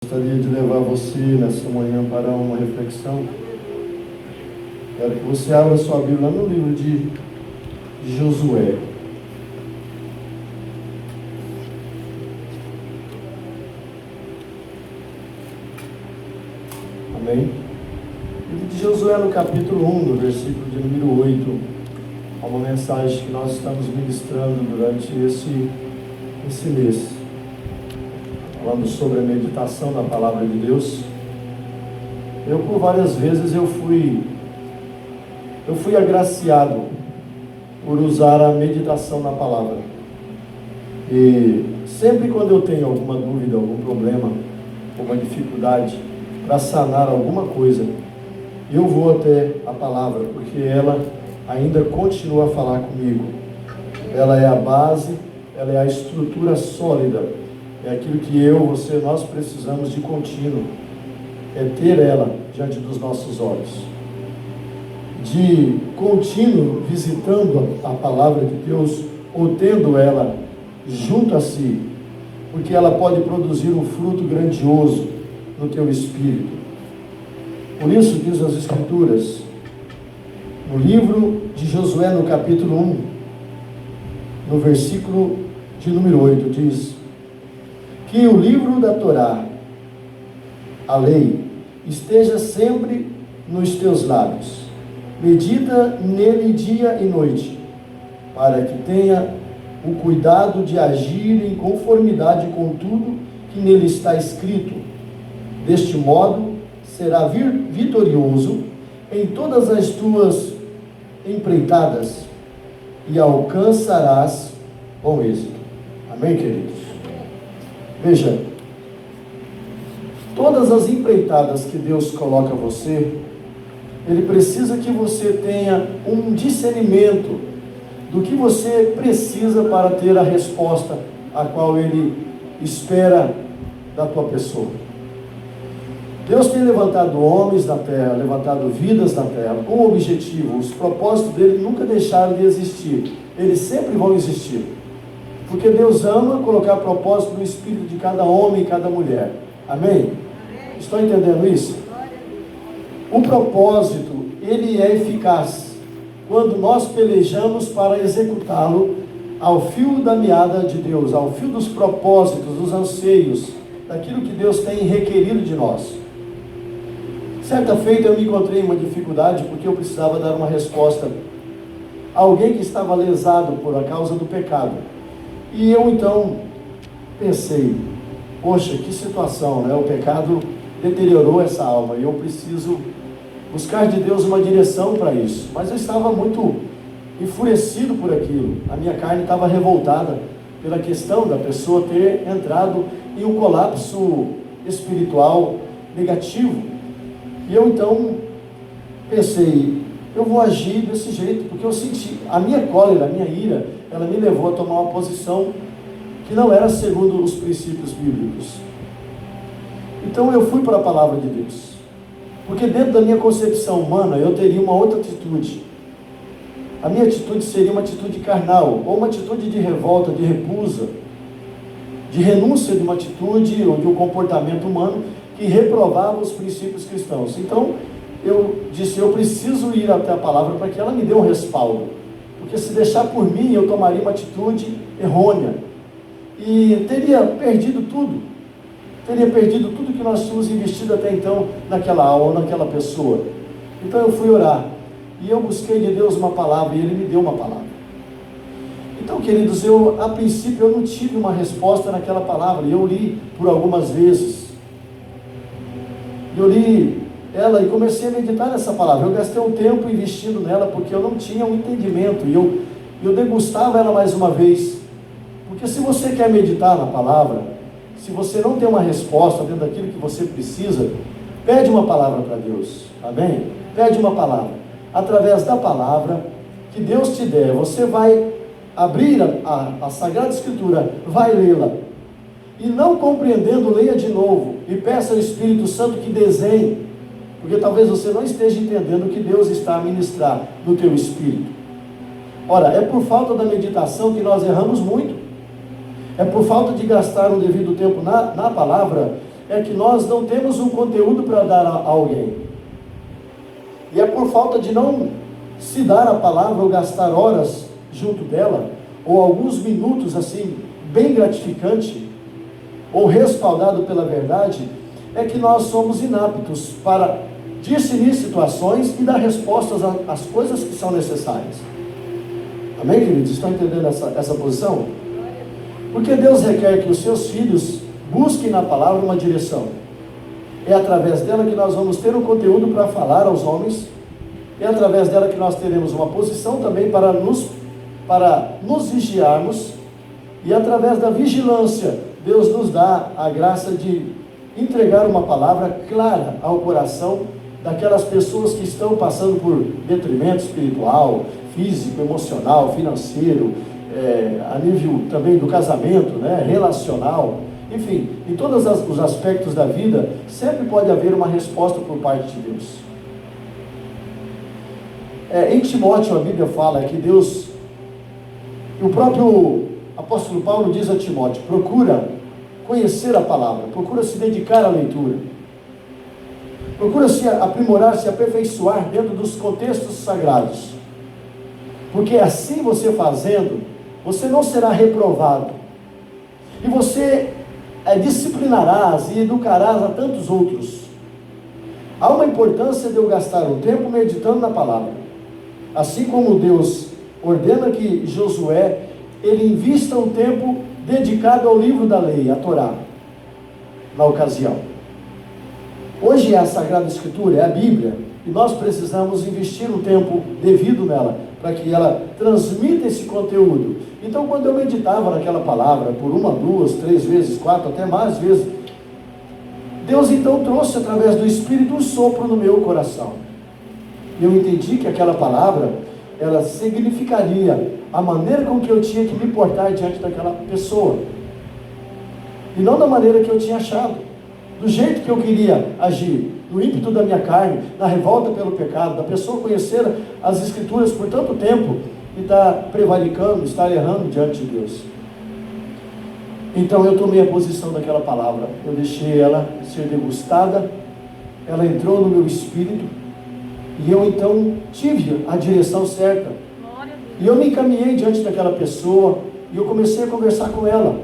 Gostaria de levar você nessa manhã para uma reflexão. Quero que você abra sua Bíblia lá no livro de Josué. Amém? Livro de Josué, no capítulo 1, no versículo de número 8. É uma mensagem que nós estamos ministrando durante esse mês. Falando sobre a meditação da Palavra de Deus. Por várias vezes eu fui agraciado por usar a meditação na Palavra. E sempre quando eu tenho alguma dúvida, algum problema, alguma dificuldade para sanar alguma coisa, eu vou até a Palavra, porque ela ainda continua a falar comigo. Ela é a base, ela é a estrutura sólida. É aquilo que nós precisamos de contínuo. É ter ela diante dos nossos olhos. De contínuo visitando a palavra de Deus, ou tendo ela junto a si. Porque ela pode produzir um fruto grandioso no teu espírito. Por isso diz as Escrituras, no livro de Josué, no capítulo 1, no versículo de número 8, diz: que o livro da Torá, a lei, esteja sempre nos teus lábios. Medita nele dia e noite, para que tenha o cuidado de agir em conformidade com tudo que nele está escrito. Deste modo, será vitorioso em todas as tuas empreitadas e alcançarás bom êxito. Amém, queridos? Veja, todas as empreitadas que Deus coloca a você, Ele precisa que você tenha um discernimento do que você precisa para ter a resposta a qual Ele espera da tua pessoa. Deus tem levantado homens na terra, levantado vidas na terra, com o objetivo, os propósitos dele nunca deixaram de existir, eles sempre vão existir. Porque Deus ama colocar propósito no espírito de cada homem e cada mulher. Amém? Estão entendendo isso? O propósito, ele é eficaz quando nós pelejamos para executá-lo ao fio da meada de Deus, ao fio dos propósitos, dos anseios, daquilo que Deus tem requerido de nós. Certa feita eu me encontrei em uma dificuldade porque eu precisava dar uma resposta a alguém que estava lesado por causa do pecado. E eu então pensei, poxa, que situação, né? O pecado deteriorou essa alma e eu preciso buscar de Deus uma direção para isso. Mas eu estava muito enfurecido por aquilo, a minha carne estava revoltada pela questão da pessoa ter entrado em um colapso espiritual negativo. E eu então pensei, eu vou agir desse jeito, porque eu senti, a minha cólera, a minha ira, ela me levou a tomar uma posição que não era segundo os princípios bíblicos. Então eu fui para a palavra de Deus, porque dentro da minha concepção humana eu teria uma outra atitude. A minha atitude seria uma atitude carnal, ou uma atitude de revolta, de recusa, de renúncia de uma atitude ou de um comportamento humano que reprovava os princípios cristãos. Então eu disse, eu preciso ir até a palavra para que ela me dê um respaldo. Porque se deixar por mim, eu tomaria uma atitude errônea. E teria perdido tudo. Teria perdido tudo que nós tínhamos investido até então naquela alma, naquela pessoa. Então eu fui orar. E eu busquei de Deus uma palavra, e Ele me deu uma palavra. Então, queridos, a princípio eu não tive uma resposta naquela palavra. E eu li por algumas vezes. Eu li ela e comecei a meditar nessa palavra. Eu gastei um tempo investindo nela porque eu não tinha um entendimento e eu degustava ela mais uma vez. Porque se você quer meditar na palavra, se você não tem uma resposta dentro daquilo que você precisa, pede uma palavra para Deus. Amém? Pede uma palavra. Através da palavra que Deus te der, você vai abrir a Sagrada Escritura, vai lê-la. E não compreendendo, leia de novo e peça ao Espírito Santo que desenhe. Porque talvez você não esteja entendendo o que Deus está a ministrar no teu espírito. Ora, é por falta da meditação que nós erramos muito. É por falta de gastar um devido tempo na palavra é que nós não temos um conteúdo para dar a alguém. E é por falta de não se dar a palavra ou gastar horas junto dela, ou alguns minutos assim, bem gratificante, ou respaldado pela verdade, é que nós somos inaptos para discernir situações e dar respostas às coisas que são necessárias. Amém, queridos? Estão entendendo essa posição? Porque Deus requer que os seus filhos busquem na palavra uma direção. É através dela que nós vamos ter um conteúdo para falar aos homens. É através dela que nós teremos uma posição também para nos vigiarmos. E através da vigilância, Deus nos dá a graça de entregar uma palavra clara ao coração daquelas pessoas que estão passando por detrimento espiritual, físico, emocional, financeiro, a nível também do casamento, né, relacional, enfim, em todos os aspectos da vida, sempre pode haver uma resposta por parte de Deus. Em Timóteo, a Bíblia fala que Deus, o próprio apóstolo Paulo diz a Timóteo, procura conhecer a palavra, procura se dedicar à leitura, procura se aprimorar, se aperfeiçoar dentro dos contextos sagrados, porque assim você fazendo, você não será reprovado, e você disciplinarás e educarás a tantos outros. Há uma importância de eu gastar um tempo meditando na palavra, assim como Deus ordena que Josué, ele invista um tempo dedicado ao livro da lei, a Torá, na ocasião. Hoje é a Sagrada Escritura, é a Bíblia, e nós precisamos investir um tempo devido nela, para que ela transmita esse conteúdo. Então, quando eu meditava naquela palavra, por 1, 2, 3 vezes, 4, até mais vezes, Deus então trouxe através do Espírito um sopro no meu coração. Eu entendi que aquela palavra, ela significaria a maneira com que eu tinha que me portar diante daquela pessoa, e não da maneira que eu tinha achado, do jeito que eu queria agir, no ímpeto da minha carne, na revolta pelo pecado, da pessoa conhecer as Escrituras por tanto tempo e estar prevaricando, estar errando diante de Deus. Então eu tomei a posição daquela palavra, eu deixei ela ser degustada, ela entrou no meu espírito, e eu então tive a direção certa, e eu me encaminhei diante daquela pessoa, e eu comecei a conversar com ela,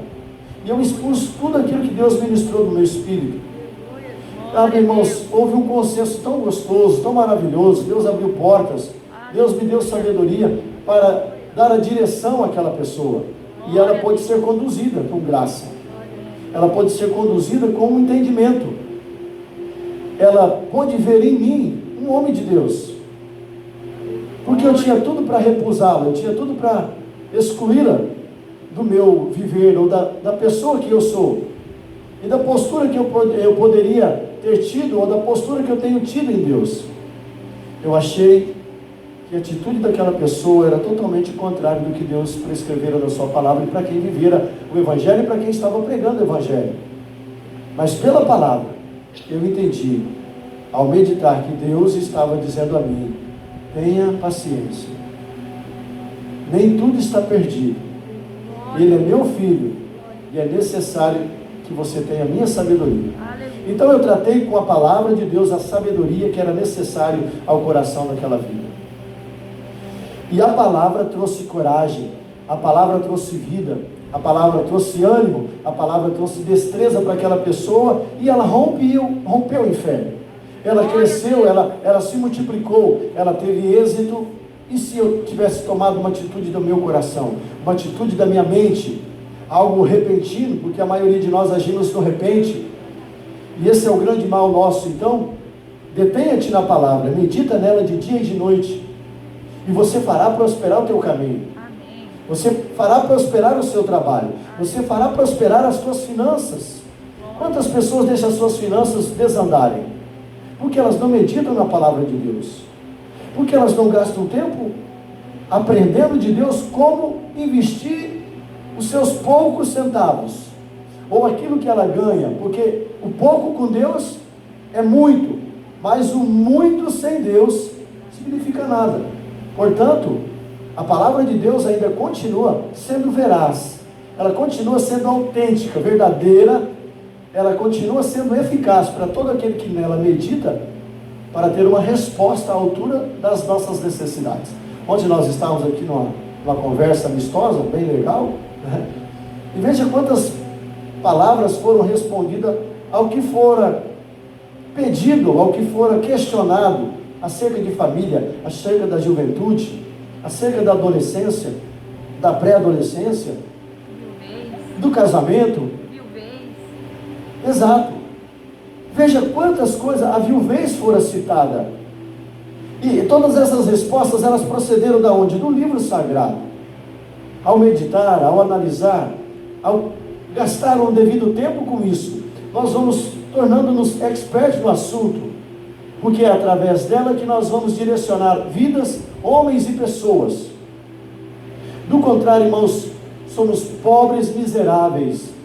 e eu expus tudo aquilo que Deus ministrou no meu espírito. Meus irmãos, houve um consenso tão gostoso, tão maravilhoso. Deus abriu portas, Deus me deu sabedoria para dar a direção àquela pessoa, e ela pode ser conduzida com graça, ela pode ser conduzida com um entendimento, ela pode ver em mim um homem de Deus, porque eu tinha tudo para repusá-la, eu tinha tudo para excluí-la do meu viver, ou da pessoa que eu sou, e da postura que eu poderia ter tido, ou da postura que eu tenho tido em Deus. Eu achei que a atitude daquela pessoa era totalmente contrária do que Deus prescrevera na sua palavra, e para quem vivera o Evangelho, e para quem estava pregando o Evangelho. Mas pela palavra, eu entendi, ao meditar, que Deus estava dizendo a mim: tenha paciência, nem tudo está perdido, ele é meu filho, e é necessário que você tenha a minha sabedoria. Então eu tratei com a palavra de Deus a sabedoria que era necessário ao coração daquela vida. E a palavra trouxe coragem, a palavra trouxe vida, a palavra trouxe ânimo, a palavra trouxe destreza para aquela pessoa, e ela rompeu em fé. Ela cresceu, ela se multiplicou, ela teve êxito. E se eu tivesse tomado uma atitude do meu coração, uma atitude da minha mente, algo repentino, porque a maioria de nós agimos no repente, e esse é o grande mal nosso. Então, detenha-te na palavra, medita nela de dia e de noite, e você fará prosperar o teu caminho. Amém. Você fará prosperar o seu trabalho. Você fará prosperar as suas finanças. Quantas pessoas deixam as suas finanças desandarem? Porque elas não meditam na palavra de Deus. Porque elas não gastam tempo aprendendo de Deus como investir os seus poucos centavos, ou aquilo que ela ganha, porque o pouco com Deus é muito, mas o muito sem Deus significa nada. Portanto, a palavra de Deus ainda continua sendo veraz, ela continua sendo autêntica, verdadeira, ela continua sendo eficaz para todo aquele que nela medita, para ter uma resposta à altura das nossas necessidades. Ontem nós estávamos aqui numa conversa amistosa, bem legal, né? E veja quantas palavras foram respondidas ao que fora pedido, ao que fora questionado, acerca de família, acerca da juventude, acerca da adolescência, da pré-adolescência, do casamento. Exato. Veja quantas coisas, a viuvez fora citada. E todas essas respostas, elas procederam da onde? Do livro sagrado. Ao meditar, ao analisar, ao gastar um devido tempo com isso, nós vamos tornando-nos expertos no assunto, porque é através dela que nós vamos direcionar vidas, homens e pessoas. Do contrário, irmãos, somos pobres, miseráveis,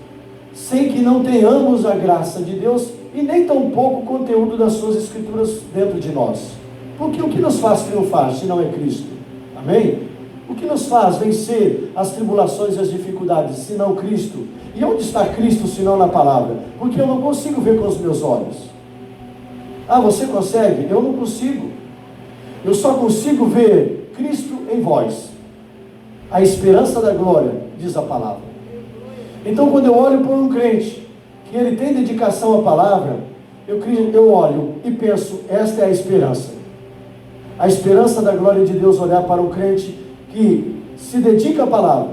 sem que não tenhamos a graça de Deus e nem tampouco o conteúdo das suas escrituras dentro de nós. Porque o que nos faz triunfar se não é Cristo? Amém? O que nos faz vencer as tribulações e as dificuldades se não Cristo? E onde está Cristo se não na palavra? Porque eu não consigo ver com os meus olhos. Ah, você consegue? Eu não consigo. Eu só consigo ver Cristo em vós. A esperança da glória, diz a palavra. Então, quando eu olho por um crente, que ele tem dedicação à palavra, eu olho e penso, esta é a esperança. A esperança da glória de Deus, olhar para um crente que se dedica à palavra,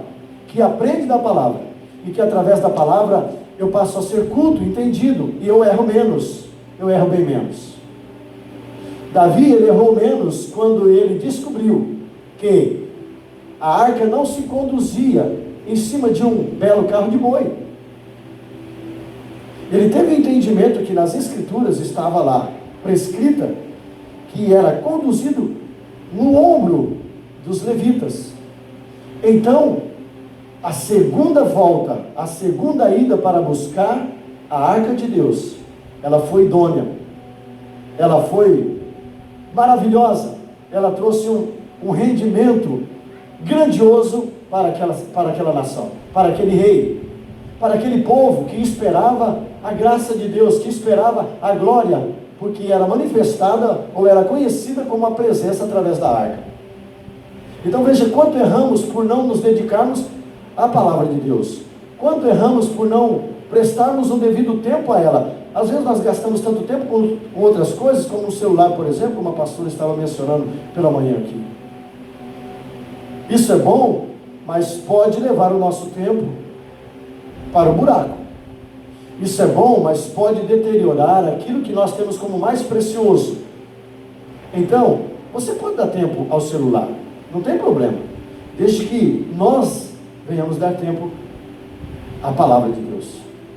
que aprende da palavra, e que através da palavra eu passo a ser culto, entendido, e eu erro menos, eu erro bem menos. Davi, ele errou menos quando ele descobriu que a arca não se conduzia em cima de um belo carro de boi. Ele teve o entendimento que nas escrituras estava lá, prescrita, que era conduzido no ombro dos levitas. Então, a segunda volta, a segunda ida para buscar a arca de Deus, ela foi idônea, ela foi maravilhosa, ela trouxe um rendimento grandioso para aquela nação, para aquele rei, para aquele povo que esperava a graça de Deus, que esperava a glória, porque era manifestada ou era conhecida como a presença através da arca. Então veja quanto erramos por não nos dedicarmos à palavra de Deus, quanto erramos por não prestarmos o devido tempo a ela. Às vezes nós gastamos tanto tempo com outras coisas, como o celular, por exemplo, como a pastora estava mencionando pela manhã aqui. Isso é bom, mas pode levar o nosso tempo para o buraco. Isso é bom, mas pode deteriorar aquilo que nós temos como mais precioso. Então, você pode dar tempo ao celular, não tem problema, desde que nós venhamos dar tempo à palavra de Deus,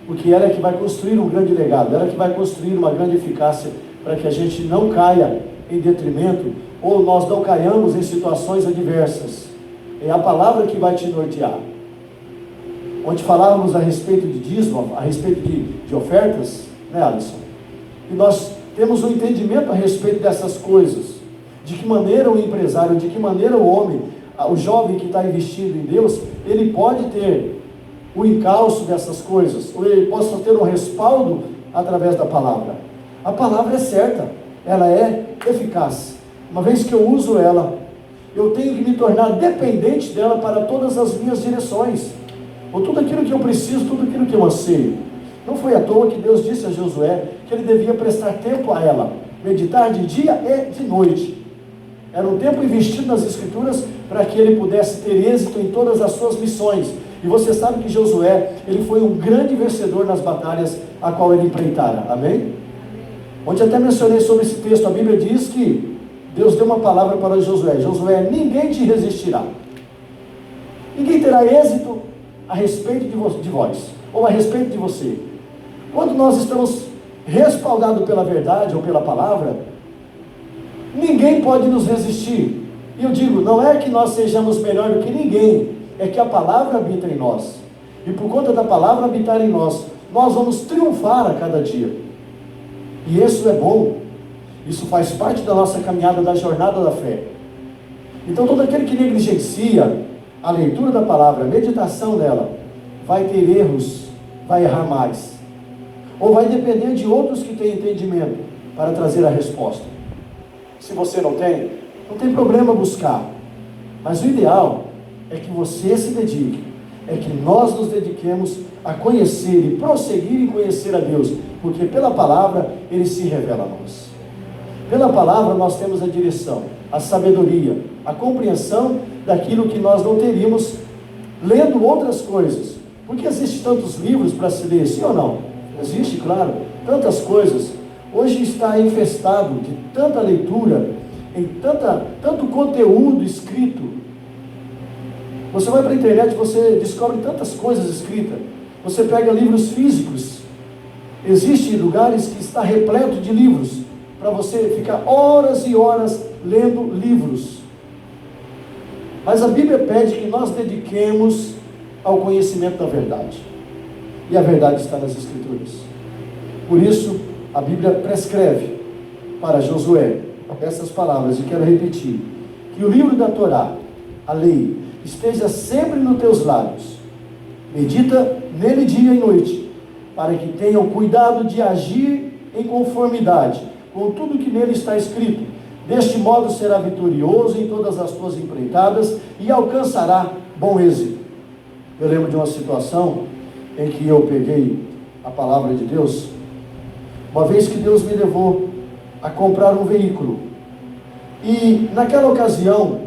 porque ela é que vai construir um grande legado, ela é que vai construir uma grande eficácia, para que a gente não caia em detrimento, ou nós não caiamos em situações adversas. É a palavra que vai te nortear. Onde falávamos a respeito de dízimo, a respeito de ofertas, né, Alisson? E nós temos um entendimento a respeito dessas coisas. De que maneira o empresário, de que maneira o homem, o jovem que está investindo em Deus, ele pode ter o encalço dessas coisas, ou ele possa ter um respaldo através da palavra. A palavra é certa, ela é eficaz. Uma vez que eu uso ela, eu tenho que me tornar dependente dela para todas as minhas direções, ou tudo aquilo que eu preciso, tudo aquilo que eu anseio. Não foi à toa que Deus disse a Josué que ele devia prestar tempo a ela, meditar de dia e de noite. Era um tempo investido nas escrituras para que ele pudesse ter êxito em todas as suas missões. E você sabe que Josué, ele foi um grande vencedor nas batalhas a qual ele empreitara. Amém? Ontem até mencionei sobre esse texto. A Bíblia diz que Deus deu uma palavra para Josué. Josué, ninguém te resistirá. Ninguém terá êxito a respeito de vós, ou a respeito de você. Quando nós estamos respaldados pela verdade ou pela palavra, ninguém pode nos resistir. E eu digo, não é que nós sejamos melhor do que ninguém, é que a palavra habita em nós. E por conta da palavra habitar em nós, nós vamos triunfar a cada dia. E isso é bom. Isso faz parte da nossa caminhada, da jornada da fé. Então todo aquele que negligencia a leitura da palavra, a meditação dela, vai ter erros, vai errar mais. Ou vai depender de outros que têm entendimento para trazer a resposta? Se você não tem problema buscar. Mas o ideal é que você se dedique, é que nós nos dediquemos a conhecer e prosseguir em conhecer a Deus, porque pela palavra Ele se revela a nós. Pela palavra nós temos a direção, a sabedoria, a compreensão daquilo que nós não teríamos lendo outras coisas. Porque existem tantos livros para se ler, sim ou não? Existe, claro, tantas coisas. Hoje está infestado de tanta leitura, em tanto conteúdo escrito. Você vai para a internet, você descobre tantas coisas escritas. Você pega livros físicos. Existem lugares que está repleto de livros, para você ficar horas e horas lendo livros. Mas a Bíblia pede que nós dediquemos ao conhecimento da verdade. E a verdade está nas Escrituras. Por isso, a Bíblia prescreve para Josué essas palavras, e quero repetir: que o livro da Torá, a lei, esteja sempre nos teus lábios. Medita nele dia e noite, para que tenham cuidado de agir em conformidade com tudo que nele está escrito. Deste modo será vitorioso em todas as tuas empreitadas e alcançará bom êxito. Eu lembro de uma situação em que eu peguei a palavra de Deus, uma vez que Deus me levou a comprar um veículo, e naquela ocasião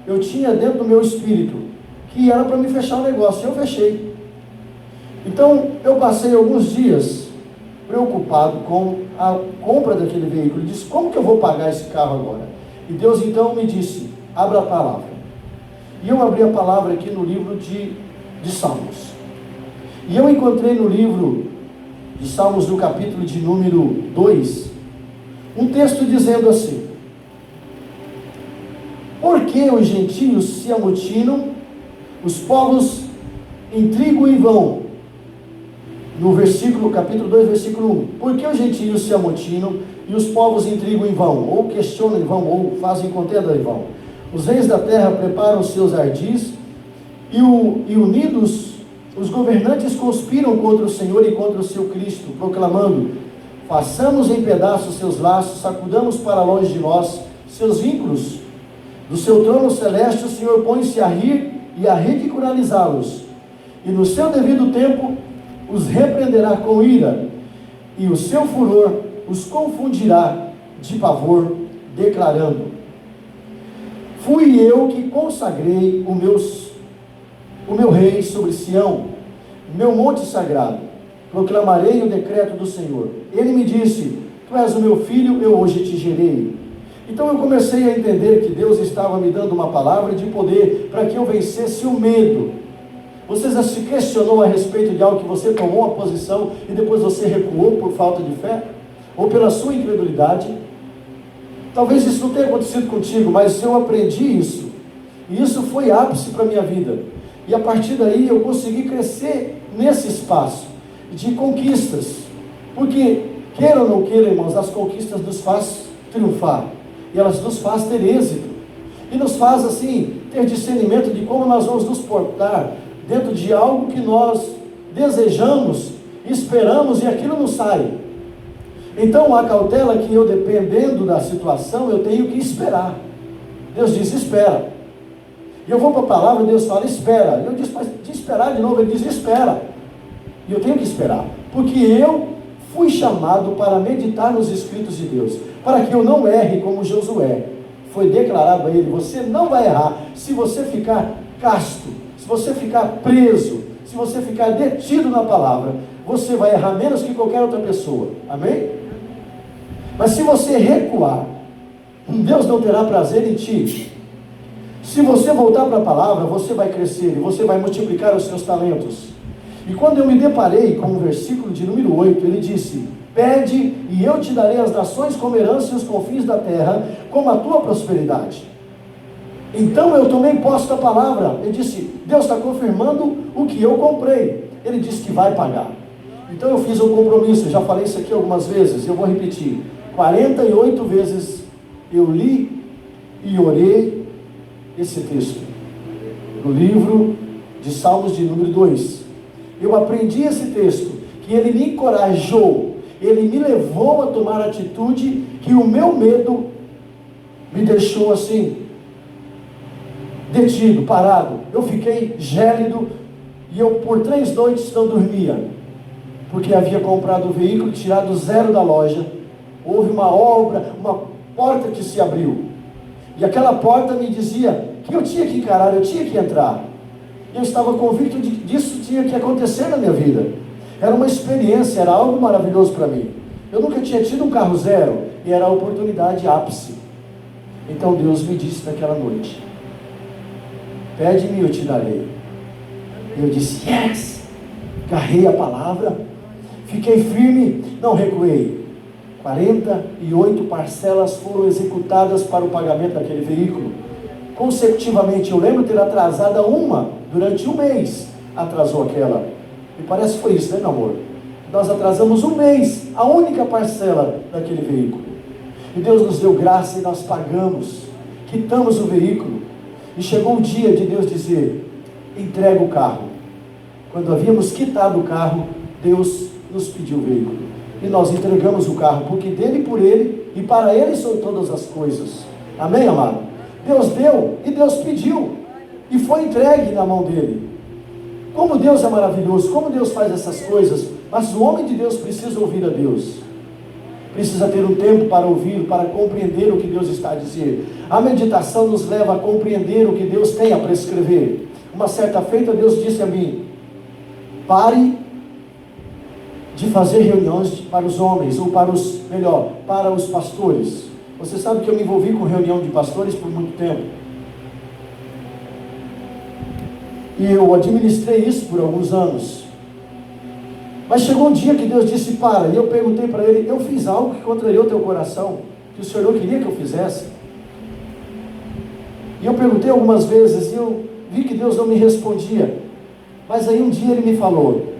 eu tinha dentro do meu espírito que era para me fechar o negócio, e eu fechei. Então eu passei alguns dias preocupado com a compra daquele veículo. Disse: como que eu vou pagar esse carro agora? E Deus então me disse: abra a palavra. E eu abri a palavra aqui no livro de Salmos, e eu encontrei no livro de Salmos, no capítulo de número 2, um texto dizendo assim: por que os gentios se amotinam, os povos intrigam e vão? No capítulo 2, versículo 1. Por que os gentios se amotinam e os povos intrigam e vão? Ou questionam e vão, ou fazem contenda e vão. Os reis da terra preparam os seus ardis, e unidos os governantes conspiram contra o Senhor e contra o seu Cristo, proclamando: façamos em pedaços seus laços, sacudamos para longe de nós seus vínculos. Do seu trono celeste o Senhor põe-se a rir e a ridicularizá-los, e no seu devido tempo os repreenderá com ira, e o seu furor os confundirá de pavor, declarando: fui eu que consagrei o meu rei sobre Sião, meu monte sagrado. Proclamarei o decreto do Senhor. Ele me disse: tu és o meu filho, eu hoje te gerei. Então eu comecei a entender que Deus estava me dando uma palavra de poder para que eu vencesse o medo. Você já se questionou a respeito de algo que você tomou uma posição e depois você recuou por falta de fé? Ou pela sua incredulidade? Talvez isso não tenha acontecido contigo, mas eu aprendi isso. E isso foi ápice para a minha vida. E a partir daí eu consegui crescer nesse espaço de conquistas. Porque, queira ou não queira, irmãos, as conquistas nos fazem triunfar. E elas nos fazem ter êxito. E nos faz, assim, ter discernimento de como nós vamos nos portar dentro de algo que nós desejamos, esperamos, e aquilo não sai. Então a cautela que eu, dependendo da situação, eu tenho que esperar. Deus diz: espera. E eu vou para a palavra, Deus fala: espera. E eu disse: mas de esperar de novo? Ele diz: espera. E eu tenho que esperar, porque eu fui chamado para meditar nos escritos de Deus, para que eu não erre como Josué. Foi declarado a ele: você não vai errar se você ficar casto, se você ficar preso, se você ficar detido na palavra. Você vai errar menos que qualquer outra pessoa. Amém? Mas se você recuar, Deus não terá prazer em ti. Se você voltar para a palavra, você vai crescer e você vai multiplicar os seus talentos. E quando eu me deparei com o versículo de número 8, ele disse: pede e eu te darei as nações como herança e os confins da terra como a tua prosperidade. Então eu tomei posse da palavra. Ele disse: Deus está confirmando o que eu comprei. Ele disse que vai pagar. Então eu fiz um compromisso. Eu já falei isso aqui algumas vezes, eu vou repetir. 48 vezes eu li e orei esse texto no livro de Salmos de número 2. Eu aprendi esse texto, que Ele me encorajou, Ele me levou a tomar atitude, que o meu medo me deixou assim, detido, parado. Eu fiquei gélido e eu por 3 noites não dormia, porque havia comprado o veículo, tirado zero da loja. Houve uma obra, uma porta que se abriu, e aquela porta me dizia que eu tinha que encarar, eu tinha que entrar. Eu estava convicto de que isso tinha que acontecer na minha vida. Era uma experiência, era algo maravilhoso para mim. Eu nunca tinha tido um carro zero, e era a oportunidade ápice. Então Deus me disse naquela noite: pede-me e eu te darei. E eu disse, yes! Agarrei a palavra, fiquei firme, não recuei. 48 parcelas foram executadas para o pagamento daquele veículo, consecutivamente. Eu lembro ter atrasado uma durante 1 mês, atrasou aquela. Me parece que foi isso, né, meu amor? Nós atrasamos 1 mês, a única parcela daquele veículo. E Deus nos deu graça e nós pagamos, quitamos o veículo. E chegou o dia de Deus dizer, entrega o carro. Quando havíamos quitado o carro, Deus nos pediu o veículo. E nós entregamos o carro, porque dele, por ele, e para ele são todas as coisas. Amém, amado? Deus deu e Deus pediu, e foi entregue na mão dele. Como Deus é maravilhoso, como Deus faz essas coisas. Mas o homem de Deus precisa ouvir a Deus, precisa ter um tempo para ouvir, para compreender o que Deus está a dizer. A meditação nos leva a compreender o que Deus tem a prescrever. Uma certa feita Deus disse a mim, pare de fazer reuniões para os homens, ou para os pastores. Você sabe que eu me envolvi com reunião de pastores por muito tempo, e eu administrei isso por alguns anos. Mas chegou um dia que Deus disse, para, e eu perguntei para ele, eu fiz algo que contrariou teu coração, que o Senhor não queria que eu fizesse? E eu perguntei algumas vezes, e eu vi que Deus não me respondia. Mas aí um dia ele me falou,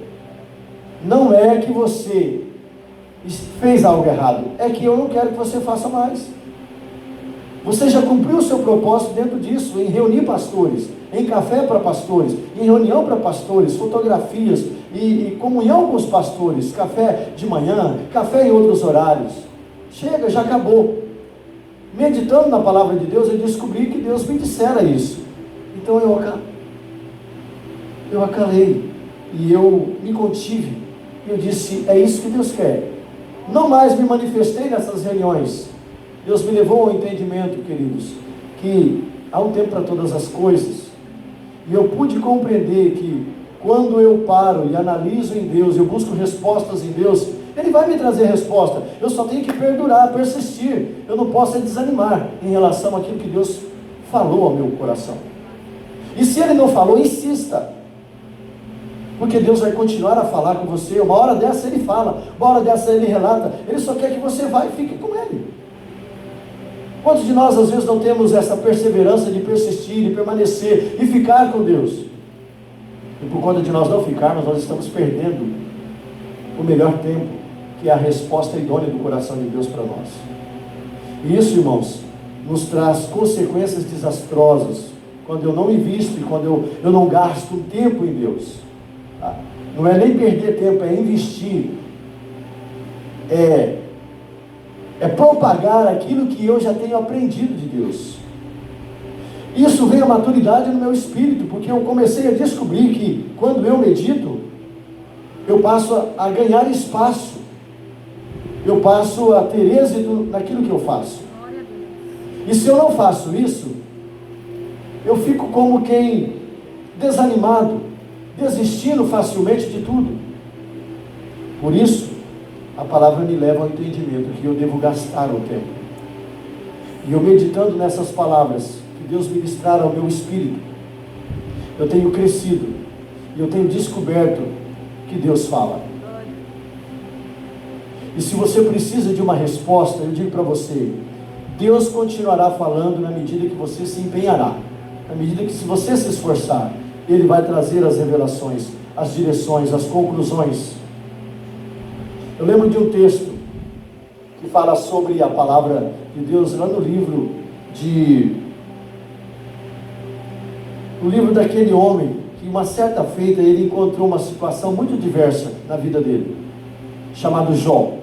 não é que você fez algo errado, é que eu não quero que você faça mais. Você já cumpriu o seu propósito dentro disso, em reunir pastores, em café para pastores, em reunião para pastores, fotografias e comunhão com os pastores, café de manhã, café em outros horários. Chega, já acabou. Meditando na palavra de Deus, eu descobri que Deus me dissera isso. Então eu acalei e eu me contive. Eu disse, é isso que Deus quer. Não mais me manifestei nessas reuniões. Deus me levou ao entendimento, queridos, que há um tempo para todas as coisas. E eu pude compreender que quando eu paro e analiso em Deus, eu busco respostas em Deus, Ele vai me trazer resposta. Eu só tenho que perdurar, persistir. Eu não posso desanimar em relação àquilo que Deus falou ao meu coração. E se Ele não falou, insista. Porque Deus vai continuar a falar com você. Uma hora dessa Ele fala, uma hora dessa Ele relata. Ele só quer que você vá e fique com Ele. Quantos de nós às vezes não temos essa perseverança de persistir, de permanecer e ficar com Deus? E por conta de nós não ficarmos, nós estamos perdendo o melhor tempo, que é a resposta idônea do coração de Deus para nós. E isso, irmãos, nos traz consequências desastrosas, quando eu não invisto e quando eu não gasto tempo em Deus. Não é nem perder tempo, é investir, é propagar aquilo que eu já tenho aprendido de Deus. Isso vem a maturidade no meu espírito, porque eu comecei a descobrir que quando eu medito, eu passo a ganhar espaço, eu passo a ter êxito naquilo que eu faço. E se eu não faço isso, eu fico como quem desanimado, desistindo facilmente de tudo. Por isso, a palavra me leva ao entendimento que eu devo gastar o tempo. E eu meditando nessas palavras, que Deus ministrar ao meu espírito, eu tenho crescido, e eu tenho descoberto que Deus fala. E se você precisa de uma resposta, eu digo para você, Deus continuará falando na medida que você se empenhará, na medida que se você se esforçar, Ele vai trazer as revelações, as direções, as conclusões. Eu lembro de um texto que fala sobre a palavra de Deus lá no livro daquele homem que uma certa feita ele encontrou uma situação muito diversa na vida dele, chamado Jó.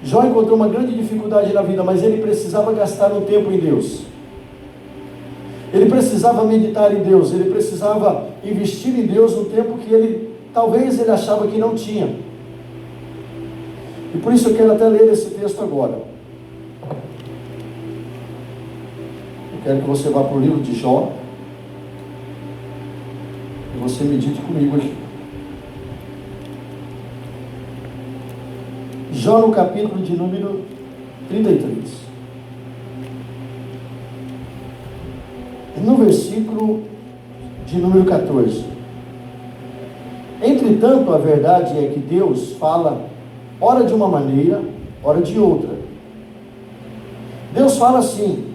Jó encontrou uma grande dificuldade na vida, mas ele precisava gastar um tempo em Deus. Ele precisava meditar em Deus, ele precisava investir em Deus um tempo que talvez ele achava que não tinha. E por isso eu quero até ler esse texto agora. Eu quero que você vá para o livro de Jó e você medite comigo aqui. Jó no capítulo de número 33. No versículo de número 14. Entretanto, a verdade é que Deus fala, ora de uma maneira, ora de outra. Deus fala assim.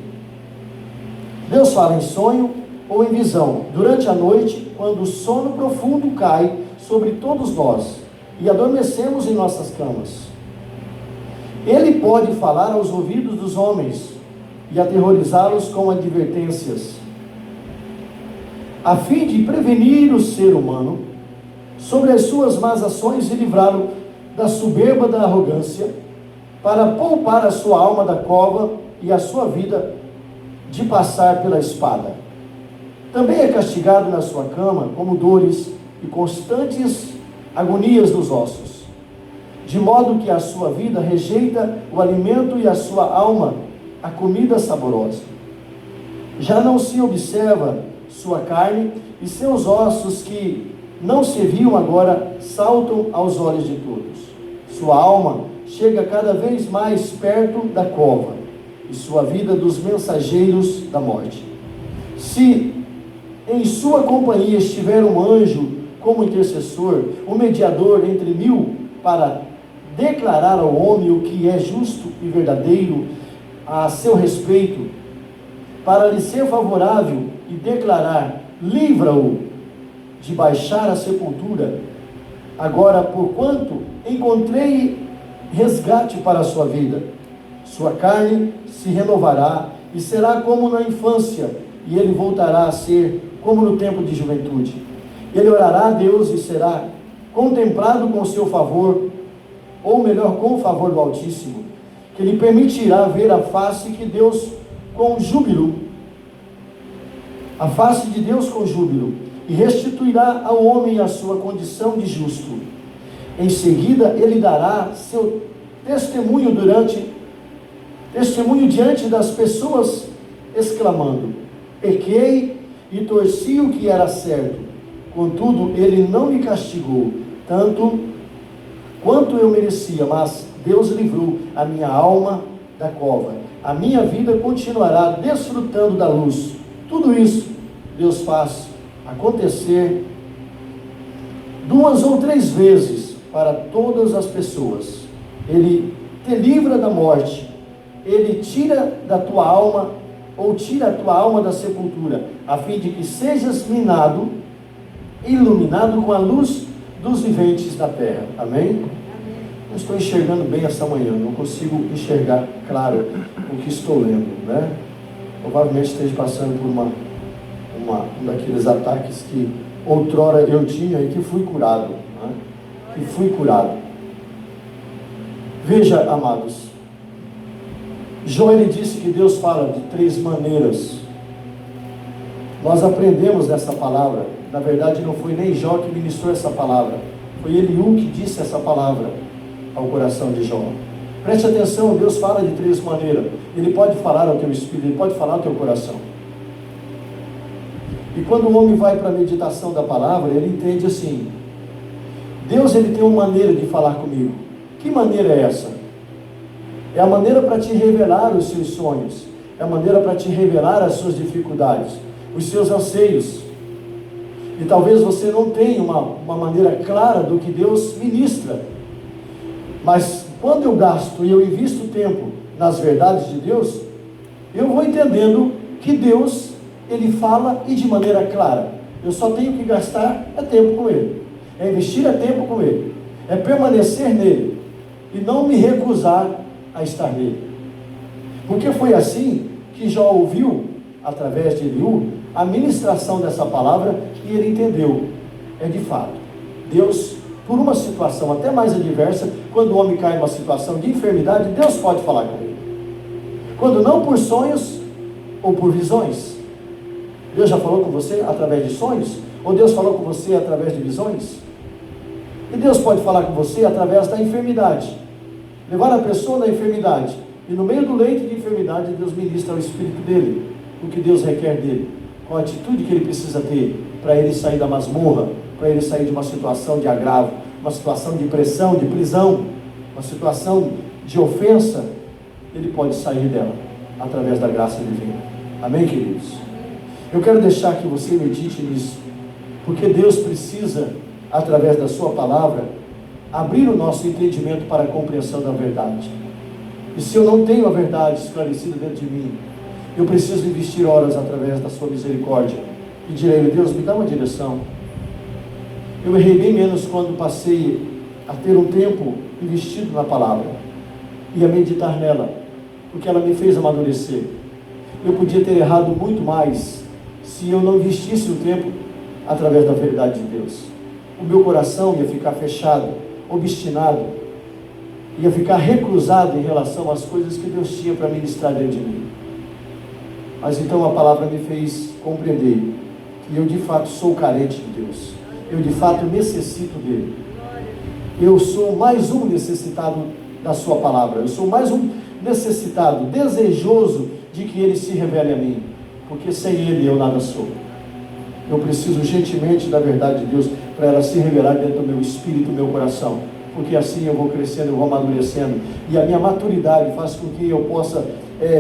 Deus fala em sonho ou em visão, durante a noite, quando o sono profundo cai sobre todos nós e adormecemos em nossas camas. Ele pode falar aos ouvidos dos homens e aterrorizá-los com advertências, a fim de prevenir o ser humano sobre as suas más ações e livrá-lo da soberba da arrogância, para poupar a sua alma da cova e a sua vida de passar pela espada. Também é castigado na sua cama como dores e constantes agonias dos ossos, de modo que a sua vida rejeita o alimento e a sua alma a comida saborosa. Já não se observa sua carne, e seus ossos que não se viam agora saltam aos olhos de todos. Sua alma chega cada vez mais perto da cova, e sua vida dos mensageiros da morte. Se em sua companhia estiver um anjo como intercessor, um mediador entre mil, para declarar ao homem o que é justo e verdadeiro a seu respeito, para lhe ser favorável e declarar, livra-o de baixar a sepultura. Agora, porquanto encontrei resgate para a sua vida, sua carne se renovará e será como na infância, e ele voltará a ser como no tempo de juventude. Ele orará a Deus e será contemplado com seu favor, ou melhor, com o favor do Altíssimo, que lhe permitirá ver a face de Deus com júbilo, a face de Deus com júbilo, e restituirá ao homem a sua condição de justo. Em seguida, ele dará seu testemunho diante das pessoas, exclamando: pequei e torci o que era certo, contudo ele não me castigou tanto quanto eu merecia, mas Deus livrou a minha alma da cova. A minha vida continuará desfrutando da luz. Tudo isso Deus faz acontecer 2 ou 3 vezes para todas as pessoas. Ele te livra da morte, ele tira da tua alma, ou tira a tua alma da sepultura, a fim de que sejas minado, iluminado com a luz dos viventes da terra. Amém? Não estou enxergando bem essa manhã, não consigo enxergar claro o que estou lendo, né? Provavelmente esteja passando por um daqueles ataques que outrora eu tinha e que fui curado, né? Que fui curado. Veja, amados, Jó, ele disse que Deus fala de 3 maneiras. Nós aprendemos dessa palavra. Na verdade, não foi nem Jó que ministrou essa palavra, foi Eliú que disse essa palavra ao coração de Jó. Preste atenção, Deus fala de 3 maneiras. Ele pode falar ao teu espírito, ele pode falar ao teu coração. E quando o homem vai para a meditação da palavra, ele entende assim: Deus, ele tem uma maneira de falar comigo. Que maneira é essa? É a maneira para te revelar os seus sonhos, é a maneira para te revelar as suas dificuldades, os seus anseios. E talvez você não tenha uma maneira clara do que Deus ministra, mas quando eu gasto e eu invisto tempo nas verdades de Deus, eu vou entendendo que Deus, ele fala e de maneira clara. Eu só tenho que gastar tempo com ele, é investir tempo com ele, é permanecer nele e não me recusar a estar nele. Porque foi assim que Jó ouviu através de Eliú, a ministração dessa palavra, e ele entendeu. É de fato, Deus, por uma situação até mais adversa, quando o homem cai numa situação de enfermidade, Deus pode falar com ele. Quando não por sonhos ou por visões. Deus já falou com você através de sonhos? Ou Deus falou com você através de visões? E Deus pode falar com você através da enfermidade. Levar a pessoa na enfermidade. E no meio do leito de enfermidade, Deus ministra ao espírito dele. O que Deus requer dele. Qual a atitude que ele precisa ter para ele sair da masmorra, para ele sair de uma situação de agravo, uma situação de pressão, de prisão, uma situação de ofensa. Ele pode sair dela através da graça divina. Amém, queridos? Eu quero deixar que você medite nisso, porque Deus precisa, através da sua palavra, abrir o nosso entendimento para a compreensão da verdade. E se eu não tenho a verdade esclarecida dentro de mim, eu preciso investir horas através da sua misericórdia. E direi, Deus, me dá uma direção. Eu errei bem menos quando passei a ter um tempo investido na palavra e a meditar nela, porque ela me fez amadurecer. Eu podia ter errado muito mais se eu não investisse o tempo através da verdade de Deus. O meu coração ia ficar fechado, obstinado, ia ficar reclusado em relação às coisas que Deus tinha para ministrar dentro de mim. Mas então a palavra me fez compreender que eu de fato sou carente de Deus. Eu de fato necessito dele. Eu sou mais um necessitado da sua palavra. Eu sou mais um necessitado, desejoso de que ele se revele a mim, porque sem ele eu nada sou. Eu preciso urgentemente da verdade de Deus para ela se revelar dentro do meu espírito, do meu coração, porque assim eu vou crescendo, eu vou amadurecendo, e a minha maturidade faz com que eu possa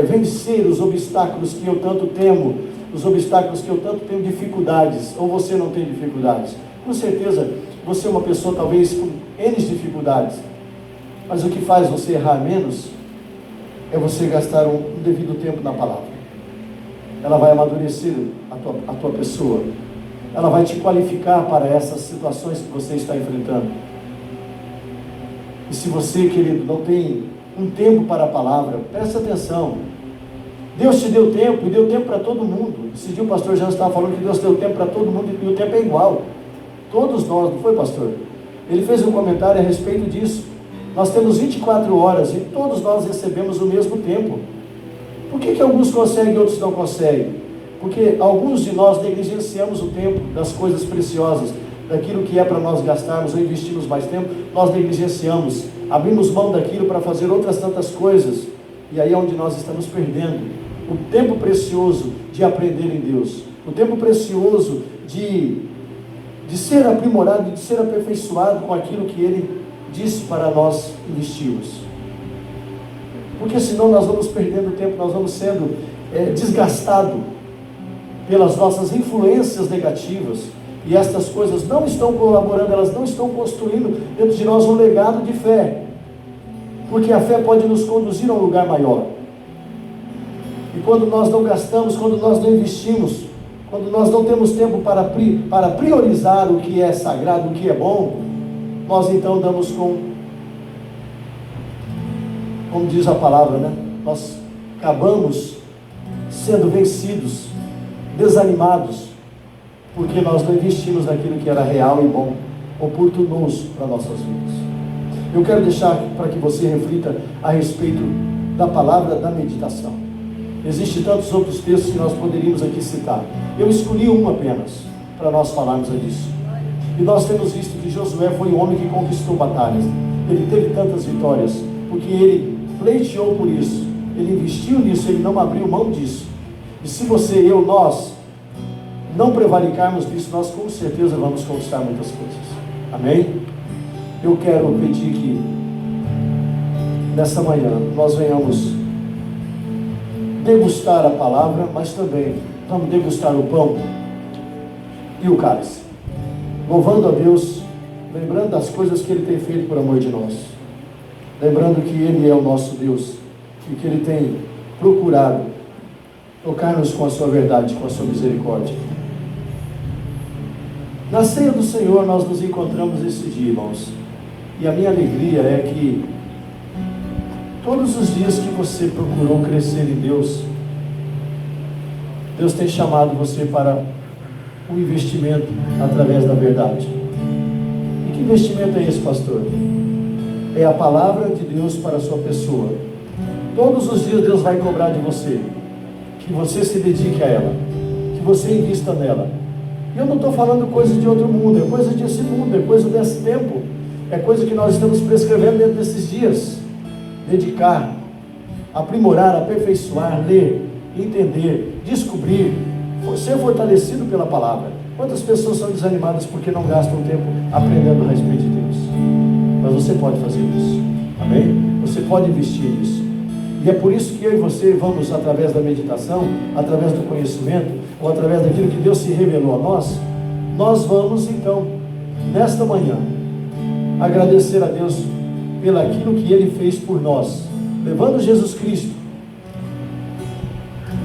vencer os obstáculos que eu tanto temo, os obstáculos que eu tanto tenho dificuldades. Ou você não tem dificuldades? Com certeza você é uma pessoa talvez com N dificuldades, mas o que faz você errar menos é você gastar um devido tempo na palavra. Ela vai amadurecer a tua pessoa, ela vai te qualificar para essas situações que você está enfrentando. E se você, querido, não tem um tempo para a palavra, presta atenção. Deus te deu tempo, e deu tempo para todo mundo. Esse dia o pastor Jean estava falando que Deus deu tempo para todo mundo, e o tempo é igual. Todos nós, não foi, pastor? Ele fez um comentário a respeito disso. Nós temos 24 horas e todos nós recebemos o mesmo tempo. Por que alguns conseguem e outros não conseguem? Porque alguns de nós negligenciamos o tempo das coisas preciosas, daquilo que é para nós gastarmos ou investirmos mais tempo, nós negligenciamos, abrimos mão daquilo para fazer outras tantas coisas, e aí é onde nós estamos perdendo o tempo precioso de aprender em Deus, o tempo precioso de ser aprimorado, de ser aperfeiçoado com aquilo que Ele disse para nós investirmos. Porque senão nós vamos perdendo tempo, nós vamos sendo desgastados pelas nossas influências negativas, e estas coisas não estão colaborando, elas não estão construindo dentro de nós um legado de fé, porque a fé pode nos conduzir a um lugar maior. E quando nós não gastamos, quando nós não investimos, quando nós não temos tempo para priorizar o que é sagrado, o que é bom, nós então damos como diz a palavra, né? Nós acabamos sendo vencidos, desanimados, porque nós não investimos naquilo que era real e bom, oportunoso para nossas vidas. Eu quero deixar para que você reflita a respeito da palavra da meditação. Existem tantos outros textos que nós poderíamos aqui citar. Eu escolhi um apenas, para nós falarmos disso. E nós temos visto que Josué foi um homem que conquistou batalhas. Ele teve tantas vitórias, porque ele pleiteou por isso. Ele investiu nisso, ele não abriu mão disso. E se você, eu, nós não prevaricarmos disso, nós com certeza vamos conquistar muitas coisas. Amém? Eu quero pedir que nessa manhã nós venhamos degustar a palavra, mas também vamos degustar o pão e o cálice, louvando a Deus, lembrando das coisas que Ele tem feito por amor de nós, lembrando que Ele é o nosso Deus e que Ele tem procurado tocar-nos com a sua verdade, com a sua misericórdia. Na ceia do Senhor nós nos encontramos esse dia, irmãos, e a minha alegria é que todos os dias que você procurou crescer em Deus, Deus tem chamado você para um investimento através da verdade. E que investimento é esse, pastor? É a palavra de Deus para a sua pessoa. Todos os dias Deus vai cobrar de você que você se dedique a ela, que você invista nela. E eu não estou falando coisa de outro mundo, é coisa desse mundo, é coisa desse tempo, é coisa que nós estamos prescrevendo dentro desses dias. Dedicar, aprimorar, aperfeiçoar, ler, entender, descobrir, ser fortalecido pela palavra. Quantas pessoas são desanimadas porque não gastam tempo aprendendo a respeito de Deus? Mas você pode fazer isso, amém? Você pode investir nisso. E é por isso que eu e você vamos, através da meditação, através do conhecimento, ou através daquilo que Deus se revelou a nós, nós vamos então, nesta manhã, agradecer a Deus pelo aquilo que Ele fez por nós, levando Jesus Cristo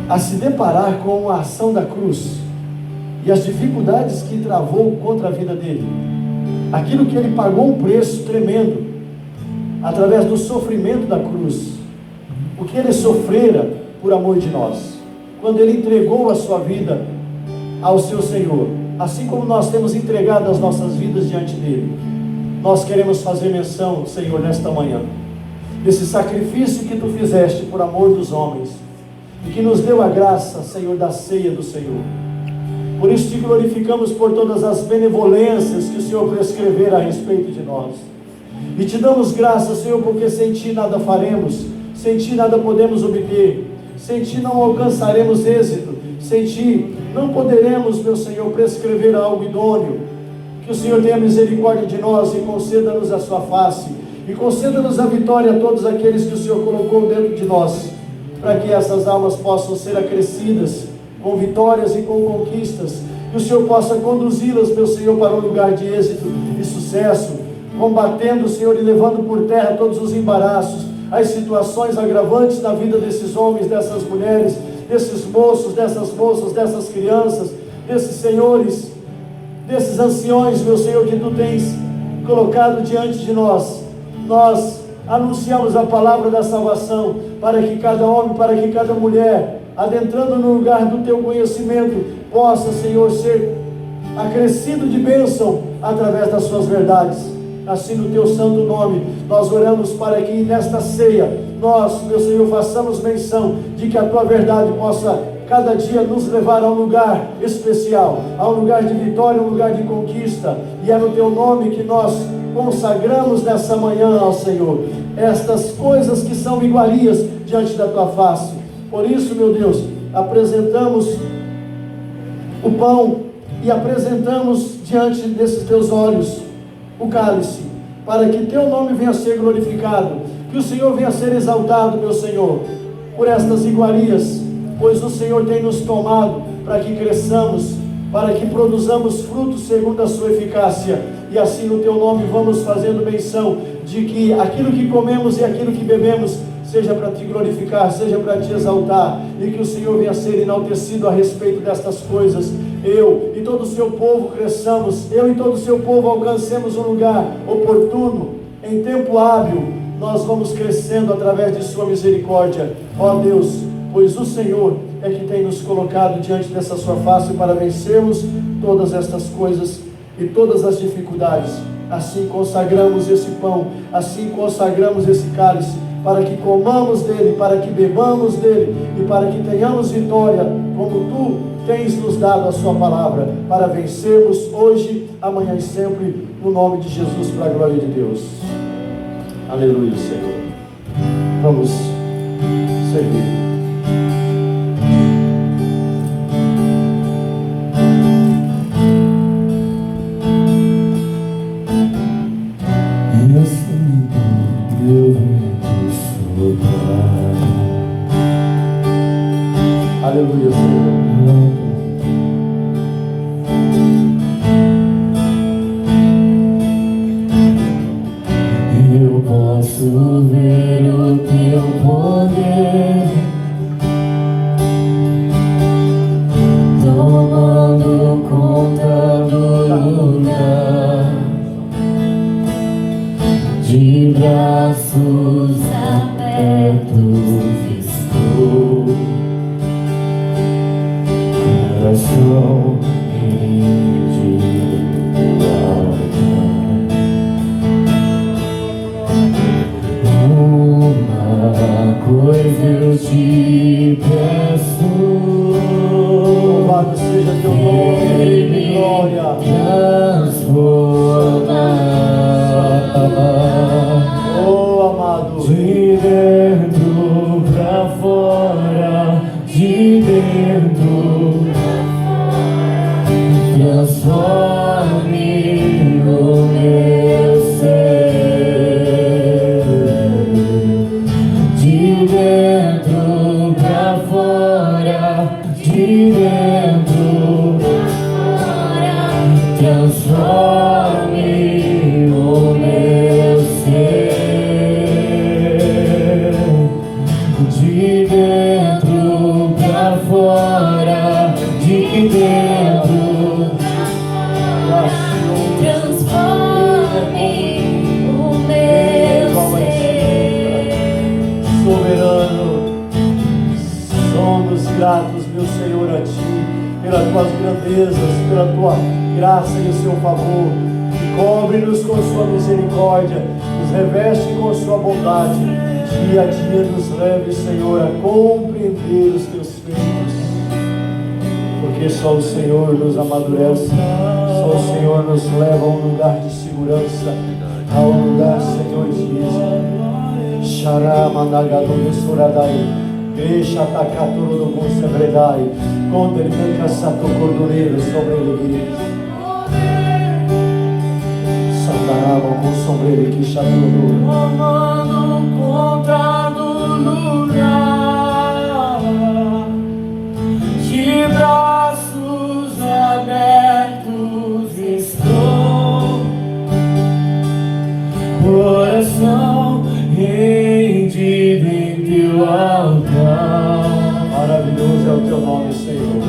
a se deparar com a ação da cruz e as dificuldades que travou contra a vida dele, aquilo que ele pagou um preço tremendo através do sofrimento da cruz, o que ele sofrera por amor de nós, quando ele entregou a sua vida ao seu Senhor, assim como nós temos entregado as nossas vidas diante dele. Nós queremos fazer menção, Senhor, nesta manhã, desse sacrifício que tu fizeste por amor dos homens, e que nos deu a graça, Senhor, da ceia do Senhor. Por isso te glorificamos por todas as benevolências que o Senhor prescrevera a respeito de nós, e te damos graça, Senhor, porque sem ti nada faremos, sem ti nada podemos obter, sem ti não alcançaremos êxito, sem ti não poderemos, meu Senhor, prescrever algo idôneo. Que o Senhor tenha misericórdia de nós e conceda-nos a sua face, e conceda-nos a vitória a todos aqueles que o Senhor colocou dentro de nós, para que essas almas possam ser acrescidas com vitórias e com conquistas, que o Senhor possa conduzi-las, meu Senhor, para um lugar de êxito e sucesso, combatendo, Senhor, e levando por terra todos os embaraços, as situações agravantes na vida desses homens, dessas mulheres, desses moços, dessas moças, dessas crianças, desses senhores, desses anciões, meu Senhor, que tu tens colocado diante de nós. Nós anunciamos a palavra da salvação para que cada homem, para que cada mulher, adentrando no lugar do teu conhecimento, possa, Senhor, ser acrescido de bênção através das suas verdades. Assim, no teu santo nome, nós oramos para que nesta ceia, nós, meu Senhor, façamos menção de que a tua verdade possa cada dia nos levar a um lugar especial, a um lugar de vitória, um lugar de conquista. E é no teu nome que nós consagramos nessa manhã ao Senhor estas coisas que são iguarias diante da tua face. Por isso, meu Deus, apresentamos o pão e apresentamos diante desses teus olhos o cálice, para que teu nome venha a ser glorificado, que o Senhor venha a ser exaltado, meu Senhor, por estas iguarias, pois o Senhor tem nos tomado para que cresçamos, para que produzamos frutos segundo a sua eficácia, e assim no teu nome vamos fazendo menção de que aquilo que comemos e aquilo que bebemos seja para te glorificar, seja para te exaltar, e que o Senhor venha a ser enaltecido a respeito destas coisas. Eu e todo o seu povo cresçamos, eu e todo o seu povo alcancemos um lugar oportuno, em tempo hábil, nós vamos crescendo através de sua misericórdia, ó Deus, pois o Senhor é que tem nos colocado diante dessa sua face para vencermos todas estas coisas e todas as dificuldades. Assim consagramos esse pão, assim consagramos esse cálice, para que comamos dele, para que bebamos dele, e para que tenhamos vitória, como tu tens nos dado a sua palavra, para vencermos hoje, amanhã e sempre, no nome de Jesus, para a glória de Deus. Aleluia, Senhor. Vamos servir. Aleluia, Senhor. Eu posso ver o teu poder tomando conta do lugar, de braços abertos estou. pois eu te peço. Louvado seja teu nome, glória. Transforma, Oh, amado, de dentro pra fora, de dentro pra fora, transforme o meu ser, de dentro pra fora, de dentro pra fora, transforme o meu ser, de dentro pra fora, de dentro pra fora, transforme o meu ser. soberano, somos gratos, meu Senhor, a Ti, pelas Tuas grandezas, pela Tua graça e o Seu favor. Cobre-nos com Sua misericórdia, nos reveste com Sua bondade. Dia a dia nos leve, Senhor, a compreender os Teus feitos, porque só o Senhor nos amadurece, só o Senhor nos leva a um lugar de segurança, a um lugar, Senhor, de êxito. Xará, managado, missuradai, Gresha, takaturo, do consebredai, conta ele caçato cordoneiro sobre ele. Sandarama, com sombreiro que chateou. Tomando conta do lugar, de braços abertos estou, coração rendido em teu altar. Maravilhoso é o teu nome, Senhor.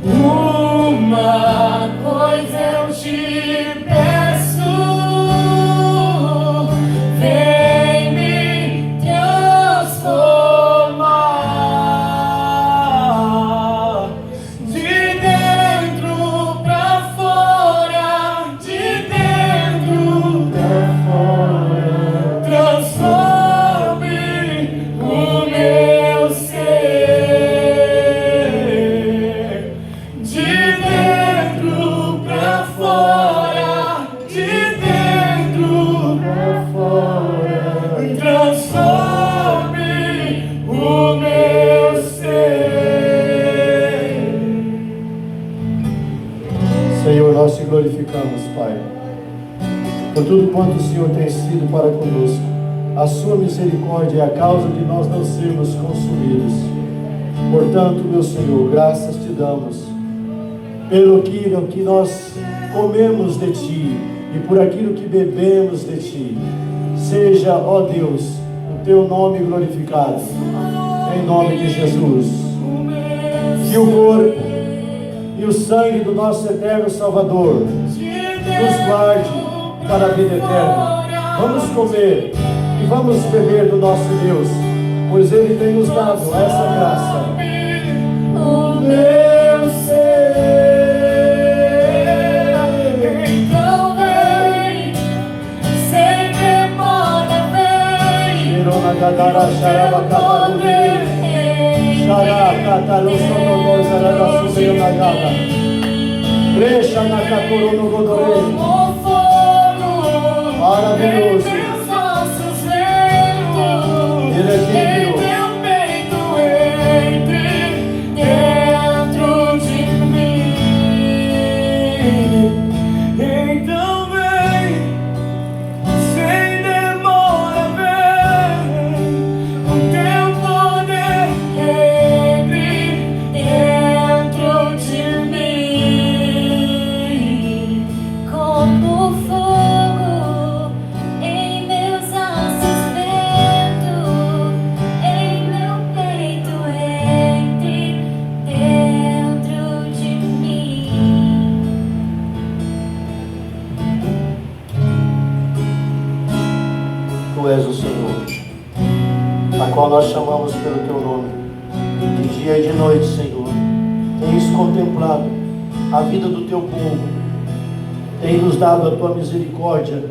Uma coisa eu te peço, vem me transformar, de dentro pra fora, de dentro pra fora, transforme o meu ser, de dentro pra fora, de dentro pra fora, transforme o meu ser. Senhor, nós te glorificamos, Pai, por tudo quanto o Senhor tem sido para conosco. A sua misericórdia é a causa de nós não sermos consumidos. Portanto, meu Senhor, graças te damos pelo que nós comemos de Ti e por aquilo que bebemos de Ti. Seja, ó Deus, o Teu nome glorificado, em nome de Jesus. Que o corpo e o sangue do nosso eterno Salvador nos guarde para a vida eterna. Vamos comer e vamos beber do nosso Deus, pois Ele tem nos dado essa graça. O meu ser, então vem, sem demora vem, Irona Gadara Xaraba Cataruni, Xará Cataru Sonono Zarada Subeio Nagada, Brecha Nakaturu no Godore. como fogo, Maravilhoso. entre os nossos ventos, Ele é digno. em meu peito entre dentro de mim. Então vem, sem demora vem, o teu poder entre dentro de mim, como fogo em meus ossos vento, em meu peito entre dentro de mim. Tu és o Senhor, a qual nós chamamos pelo Teu nome. De dia e de noite, Senhor, tens contemplado a vida do Teu povo, tem nos dado a Tua misericórdia,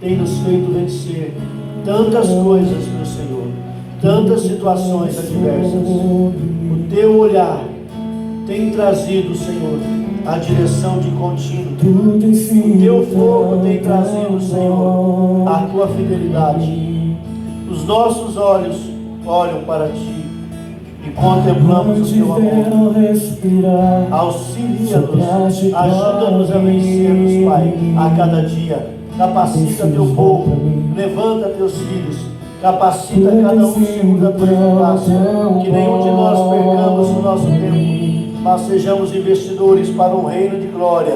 tem nos feito vencer tantas coisas, meu Senhor, tantas situações adversas, o teu olhar tem trazido, Senhor, a direção de contínuo. O teu fogo tem trazido, Senhor, a tua fidelidade. Os nossos olhos olham para ti e contemplamos o teu amor. Auxilia-nos, ajuda-nos a vencermos, Pai, a cada dia. Capacita teu povo, levanta teus filhos, capacita cada um segundo a tua eficácia, que nenhum de nós percamos o nosso tempo, mas sejamos investidores para um reino de glória,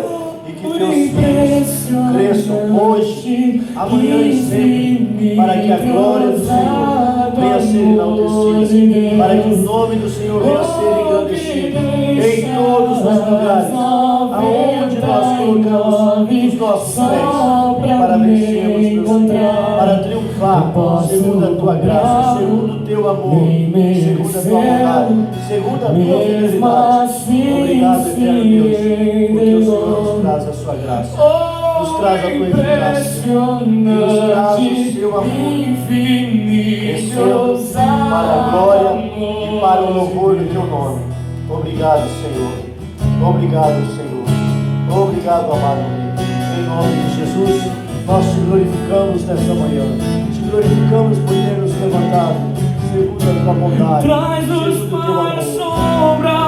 e que teus filhos cresçam hoje, amanhã e sempre, para que a glória do Senhor venha a ser enaltecida, para que o nome do Senhor venha a ser engrandecido em todos os lugares, aonde nós colocamos os nossos pés, para vencermos, meu Senhor, para triunfar, segundo a tua graça, segundo o teu amor, segundo a tua bondade, segundo a tua fidelidade. Obrigado, eterno Deus, porque o Senhor nos traz a sua graça, nos traz a tua eficácia, e nos traz o seu amor, crescendo para a glória e para o louvor do teu nome. Obrigado, Senhor. Obrigado, Senhor. Obrigado, amado Rei. Em nome de Jesus, nós te glorificamos nesta manhã. Te glorificamos por ter nos levantado segundo a tua bondade, segundo o teu amor.